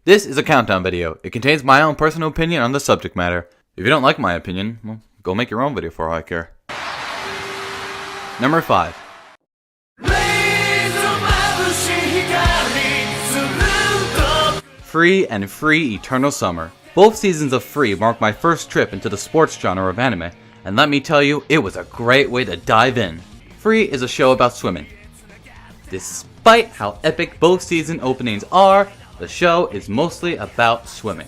This is a countdown video. It contains my own personal opinion on the subject matter. If you don't like my opinion, well, go make your own video for all I care. Number 5. Free and Free Eternal Summer. Both seasons of Free marked my first trip into the sports genre of anime, and let me tell you, it was a great way to dive in. Free is a show about swimming. Despite how epic both season openings are, the show is mostly about swimming.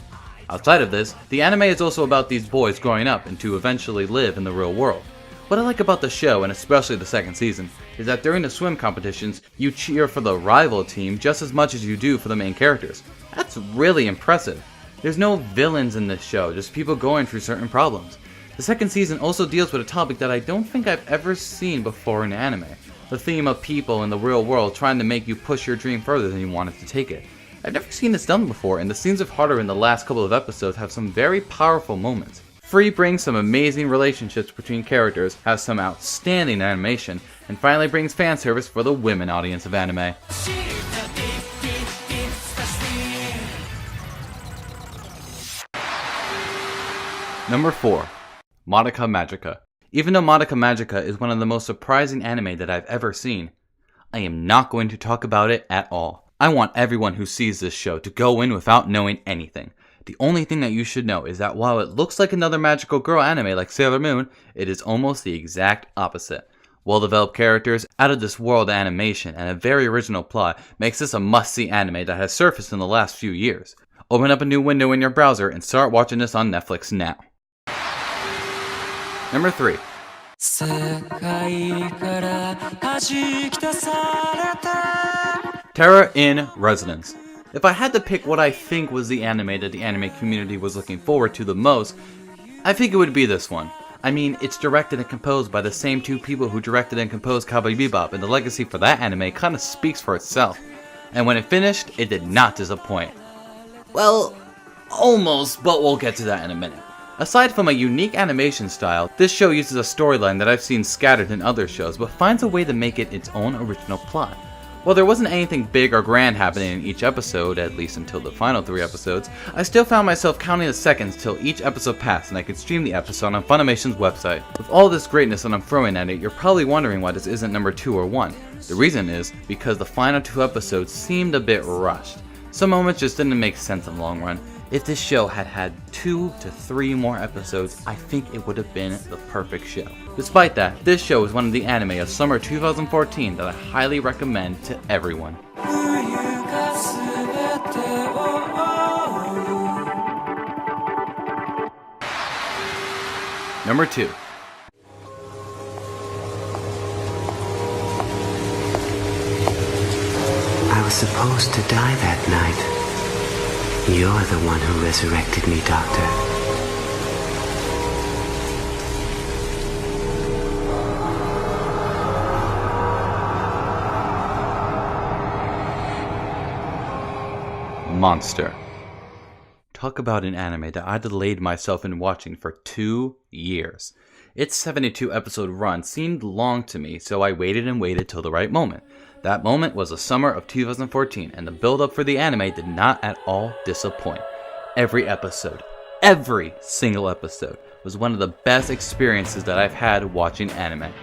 Outside of this, the anime is also about these boys growing up and to eventually live in the real world. What I like about the show, and especially the second season, is that during the swim competitions, you cheer for the rival team just as much as you do for the main characters. That's really impressive. There's no villains in this show, just people going through certain problems. The second season also deals with a topic that I don't think I've ever seen before in anime. The theme of people in the real world trying to make you push your dream further than you wanted to take it. I've never seen this done before, and the scenes of Haru in the last couple of episodes have some very powerful moments. Free brings some amazing relationships between characters, has some outstanding animation, and finally brings fan service for the women audience of anime. Number 4. Madoka Magica. Even though Madoka Magica is one of the most surprising anime that I've ever seen, I am not going to talk about it at all. I want everyone who sees this show to go in without knowing anything. The only thing that you should know is that while it looks like another magical girl anime like Sailor Moon, it is almost the exact opposite. Well-developed characters, out-of-this-world animation, and a very original plot makes this a must-see anime that has surfaced in the last few years. Open up a new window in your browser and start watching this on Netflix now. Number 3. Terror in Resonance. If I had to pick what I think was the anime that the anime community was looking forward to the most, I think it would be this one. I mean, it's directed and composed by the same two people who directed and composed Cowboy Bebop, and the legacy for that anime kind of speaks for itself. And when it finished, it did not disappoint. Well, almost, but we'll get to that in a minute. Aside from a unique animation style, this show uses a storyline that I've seen scattered in other shows, but finds a way to make it its own original plot. While there wasn't anything big or grand happening in each episode, at least until the final 3 episodes, I still found myself counting the seconds till each episode passed and I could stream the episode on Funimation's website. With all this greatness that I'm throwing at it, you're probably wondering why this isn't number 2 or 1. The reason is because the final 2 episodes seemed a bit rushed. Some moments just didn't make sense in the long run. If this show had had 2 to 3 more episodes, I think it would have been the perfect show. Despite that, this show is one of the anime of summer 2014 that I highly recommend to everyone. Number 2. I was supposed to die that night. You're the one who resurrected me, Doctor. Monster. Talk about an anime that I delayed myself in watching for 2 years. Its 72 episode run seemed long to me, so I waited and waited till the right moment. That moment was the summer of 2014, and the build-up for the anime did not at all disappoint. Every single episode, was one of the best experiences that I've had watching anime.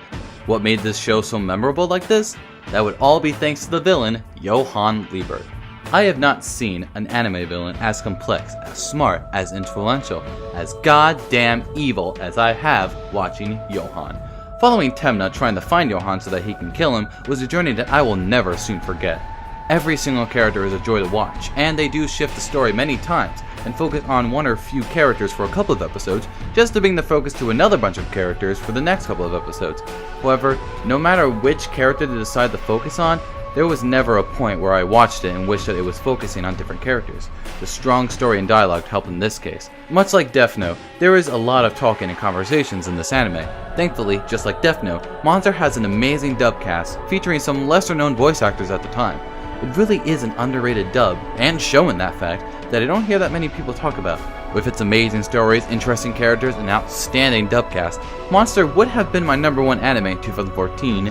What made this show so memorable like this? That would all be thanks to the villain, Johann Liebert. I have not seen an anime villain as complex, as smart, as influential, as goddamn evil as I have watching Johann. Following Temna trying to find Johann so that he can kill him was a journey that I will never soon forget. Every single character is a joy to watch, and they do shift the story many times and focus on one or few characters for a couple of episodes just to bring the focus to another bunch of characters for the next couple of episodes. However, no matter which character they decide to focus on, there was never a point where I watched it and wished that it was focusing on different characters. The strong story and dialogue helped in this case. Much like Death Note, there is a lot of talking and conversations in this anime. Thankfully, just like Death Note, Monster has an amazing dub cast featuring some lesser known voice actors at the time. It really is an underrated dub, and showing that fact, that I don't hear that many people talk about. With its amazing stories, interesting characters, and outstanding dub cast, Monster would have been my number 1 anime in 2014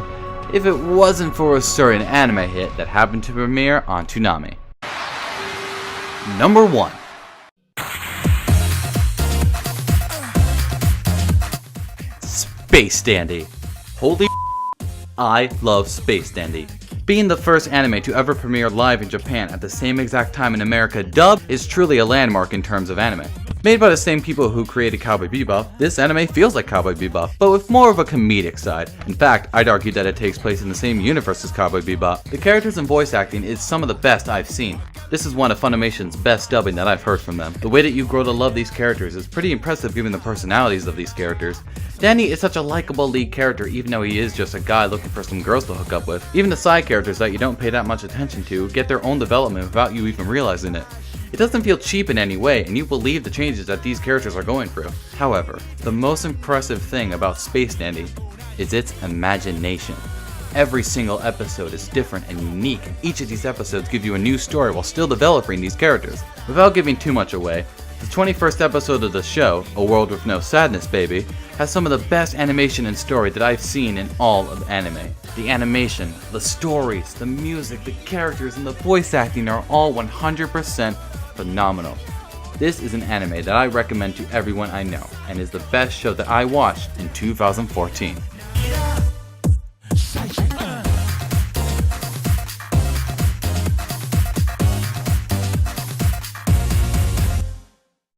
if it wasn't for a certain anime hit that happened to premiere on Toonami. Number 1. Space Dandy. Holy I love Space Dandy. Being the first anime to ever premiere live in Japan at the same exact time in America dubbed is truly a landmark in terms of anime. Made by the same people who created Cowboy Bebop, this anime feels like Cowboy Bebop, but with more of a comedic side. In fact, I'd argue that it takes place in the same universe as Cowboy Bebop. The characters and voice acting is some of the best I've seen. This is one of Funimation's best dubbing that I've heard from them. The way that you grow to love these characters is pretty impressive given the personalities of these characters. Danny is such a likable lead character even though he is just a guy looking for some girls to hook up with. Even the side characters that you don't pay that much attention to get their own development without you even realizing it. It doesn't feel cheap in any way, and you believe the changes that these characters are going through. However, the most impressive thing about Space Dandy is its imagination. Every single episode is different and unique, and each of these episodes give you a new story while still developing these characters. Without giving too much away, the 21st episode of the show, A World With No Sadness Baby, has some of the best animation and story that I've seen in all of anime. The animation, the stories, the music, the characters, and the voice acting are all 100% phenomenal. This is an anime that I recommend to everyone I know, and is the best show that I watched in 2014.